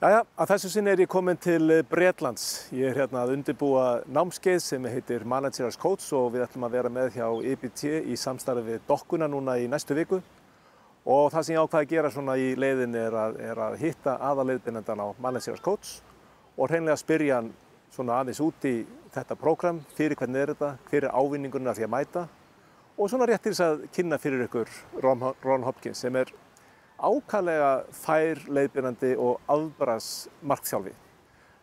Jæja, að þessu sinni ég komin til Bretlands. Ég hérna að undirbúa námskeið sem heitir Lærðu Coaching og við ætlum að vera með hjá IBT í samstarfi við Dokkuna núna í næstu viku. Og það sem ég ákvað að gera svona í leiðinni er að hitta aðalleiðbeinandann á Lærðu Coaching og hreinlega spyrja hann svona aðeins út í þetta prógram, fyrir hvern þetta, hver ávinningurinn af því að mæta og svona rétt til þess að kynna fyrir ykkur Ron Hopkins sem ákaflega fær leiðbeinandi og afbragðs markþjálfi.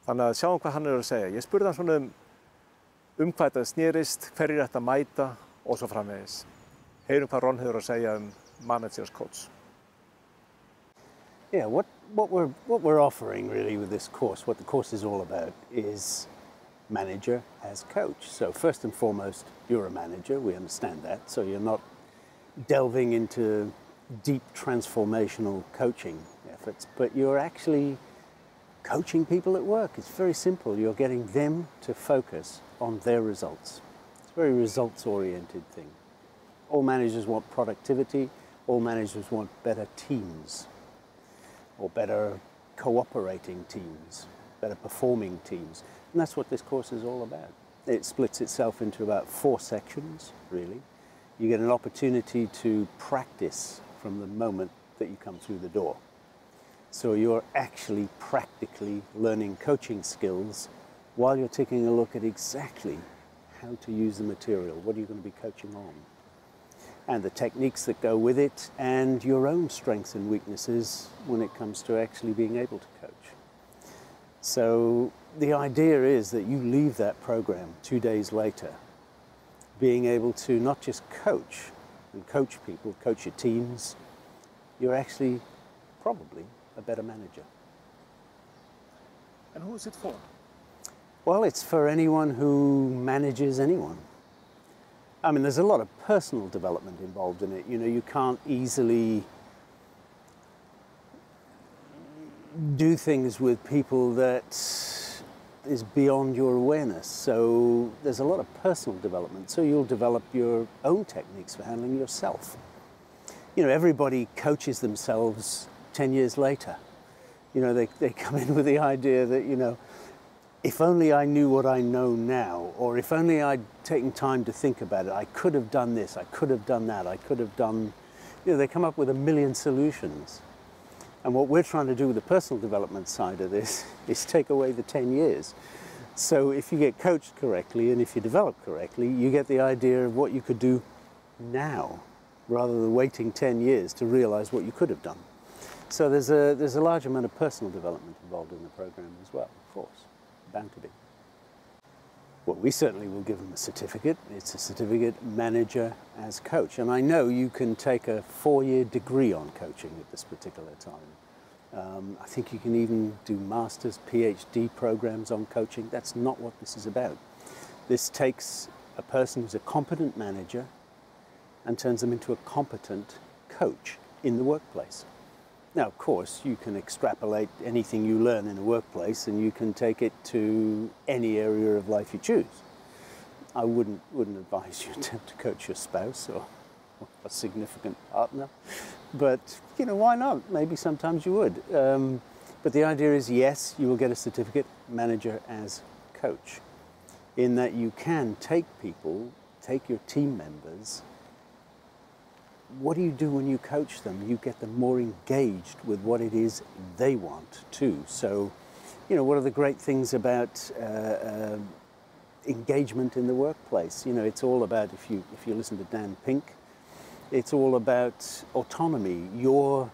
Þannig að sjáum hvað hann að segja. Ég spurði hann svona hvað þetta snerist, hverjir ætti að mæta og svo framvegis. Heyrum hvað Ron hefur að segja Lærðu Coaching. Yeah, what we're offering really with this course, what the course is all about, is manager as coach. So first and foremost, you're a manager, we understand that. So you're not delving into deep transformational coaching efforts, but you're actually coaching people at work. It's very simple. You're getting them to focus on their results. It's a very results-oriented thing. All managers want productivity. All managers want better teams, or better cooperating teams, better performing teams. And that's what this course is all about. It splits itself into about 4 sections, really. You get an opportunity to practice from the moment that you come through the door. So you're actually practically learning coaching skills while you're taking a look at exactly how to use the material. What are you going to be coaching on? And the techniques that go with it, and your own strengths and weaknesses when it comes to actually being able to coach. So the idea is that you leave that program 2 days later being able to not just coach and coach people, coach your teams, you're actually probably a better manager. And who is it for? Well, it's for anyone who manages anyone. I mean, there's a lot of personal development involved in it. You know, you can't easily do things with people that is beyond your awareness. So there's a lot of personal development. So you'll develop your own techniques for handling yourself. You know, everybody coaches themselves 10 years later. You know, they come in with the idea that, you know, if only I knew what I know now, or if only I'd taken time to think about it, I could have done this, I could have done that, I could have done, you know, they come up with a million solutions. And what we're trying to do with the personal development side of this is take away the 10 years. So if you get coached correctly and if you develop correctly, you get the idea of what you could do now, rather than waiting 10 years to realize what you could have done. So there's a large amount of personal development involved in the program as well, of course, bound to be. Well, we certainly will give them a certificate. It's a certificate manager as coach. And I know you can take a 4-year degree on coaching at this particular time. I think you can even do master's, PhD programs on coaching. That's not what this is about. This takes a person who's a competent manager and turns them into a competent coach in the workplace. Now, of course, you can extrapolate anything you learn in the workplace and you can take it to any area of life you choose. I wouldn't advise you attempt to coach your spouse or a significant partner, but, you know, why not? Maybe sometimes you would. But the idea is, yes, you will get a certificate, manager as coach, in that you can take people, take your team members. What do you do when you coach them? You get them more engaged with what it is they want too. So, you know, what are the great things about engagement in the workplace? You know, it's all about, if you listen to Dan Pink, it's all about autonomy, your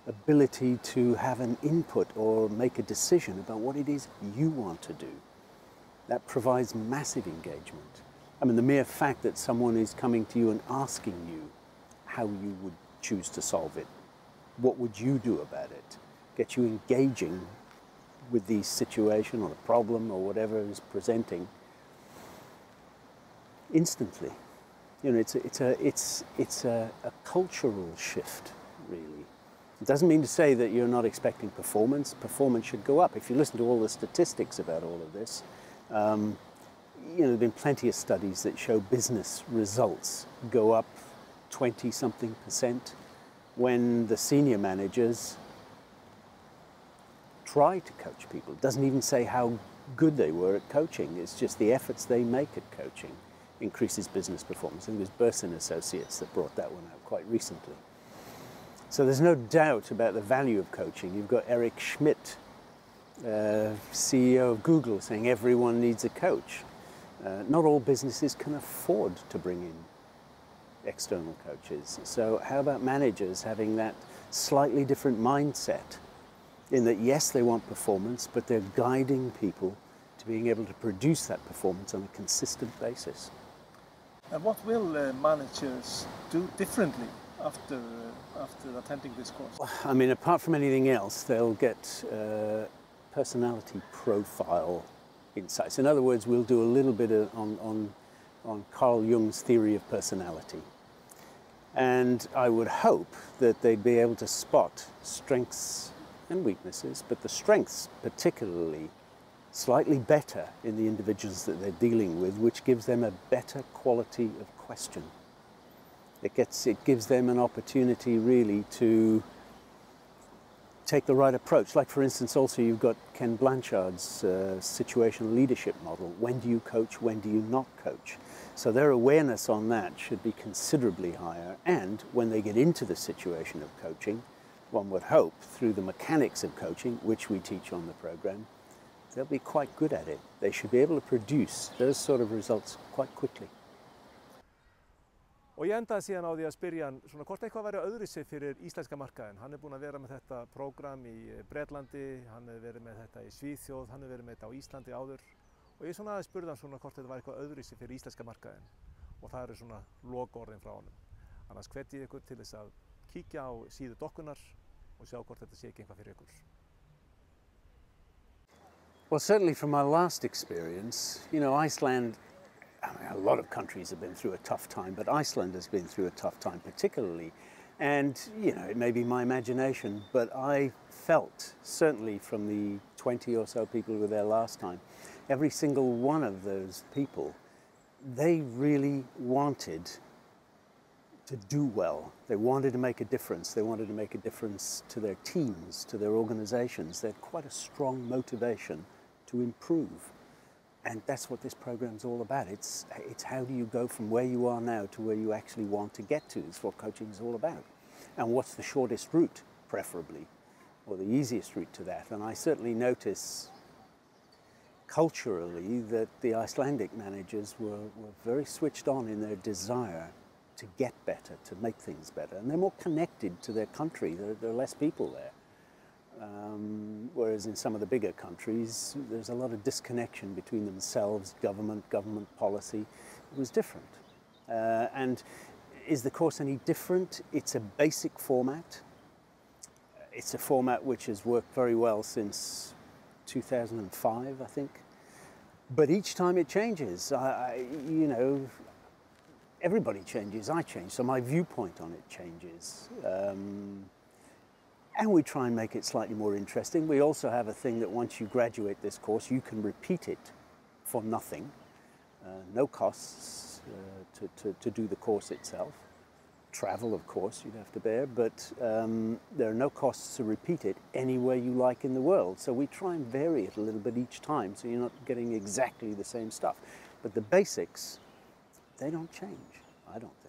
ability to have an input or make a decision about what it is you want to do. That provides massive engagement. I mean, the mere fact that someone is coming to you and asking you how you would choose to solve it, what would you do about it, get you engaging with the situation or the problem or whatever is presenting instantly. You know, it's a cultural shift, really. It doesn't mean to say that you're not expecting performance. Performance should go up. If you listen to all the statistics about all of this, you know, there have been plenty of studies that show business results go up 20-something% when the senior managers try to coach people. It doesn't even say how good they were at coaching. It's just the efforts they make at coaching increases business performance. I think it was Burson Associates that brought that one out quite recently. So there's no doubt about the value of coaching. You've got Eric Schmidt, CEO of Google, saying everyone needs a coach. Not all businesses can afford to bring in external coaches. So how about managers having that slightly different mindset in that, yes, they want performance, but they're guiding people to being able to produce that performance on a consistent basis. And what will managers do differently after attending this course? I mean, apart from anything else, they'll get personality profile insights. In other words, we'll do a little bit on Carl Jung's theory of personality. And I would hope that they'd be able to spot strengths and weaknesses, but the strengths particularly slightly better in the individuals that they're dealing with, which gives them a better quality of question. It gives them an opportunity really to take the right approach. Like, for instance, also you've got Ken Blanchard's situational leadership model. When do you coach? When do you not coach? So their awareness on that should be considerably higher. And when they get into the situation of coaching, one would hope through the mechanics of coaching, which we teach on the program, they'll be quite good at it. They should be able to produce those sort of results quite quickly. Og ég endaði síðan á því að spyrja hann svona hvort eitthvað væri öðruvísi fyrir íslenska markaðinn. Hann búinn að vera með þetta prógram í Bretlandi, hann hefur verið með þetta í Svíþjóð, hann hefur verið með þetta á Íslandi áður. Og ég svona aðeins spurði hann svona hvort þetta væri eitthvað öðruvísi fyrir íslenska markaðinn. Og það eru svona lokaorðin frá honum. Annars hvet ég ykkur til þess að kíkja á síðu Dokkunar og sjá hvort þetta sé ekki eitthvað fyrir ykkur. Well, certainly from my last experience, you know, Iceland, I mean, a lot of countries have been through a tough time, but Iceland has been through a tough time particularly. And, you know, it may be my imagination, but I felt, certainly from the 20 or so people who were there last time, every single one of those people, they really wanted to do well. They wanted to make a difference. They wanted to make a difference to their teams, to their organizations. They had quite a strong motivation to improve. And that's what this program's all about. It's how do you go from where you are now to where you actually want to get to. It's what coaching is all about. And what's the shortest route, preferably, or the easiest route to that. And I certainly notice culturally that the Icelandic managers were very switched on in their desire to get better, to make things better. And they're more connected to their country. There are less people there. Whereas in some of the bigger countries, there's a lot of disconnection between themselves, government policy. It was different. And is the course any different? It's a basic format. It's a format which has worked very well since 2005, I think. But each time it changes. You know, everybody changes, I change, so my viewpoint on it changes. And we try and make it slightly more interesting. We also have a thing that once you graduate this course, you can repeat it for nothing. No costs to do the course itself. Travel, of course, you'd have to bear, but there are no costs to repeat it anywhere you like in the world. So we try and vary it a little bit each time, so you're not getting exactly the same stuff. But the basics, they don't change, I don't think.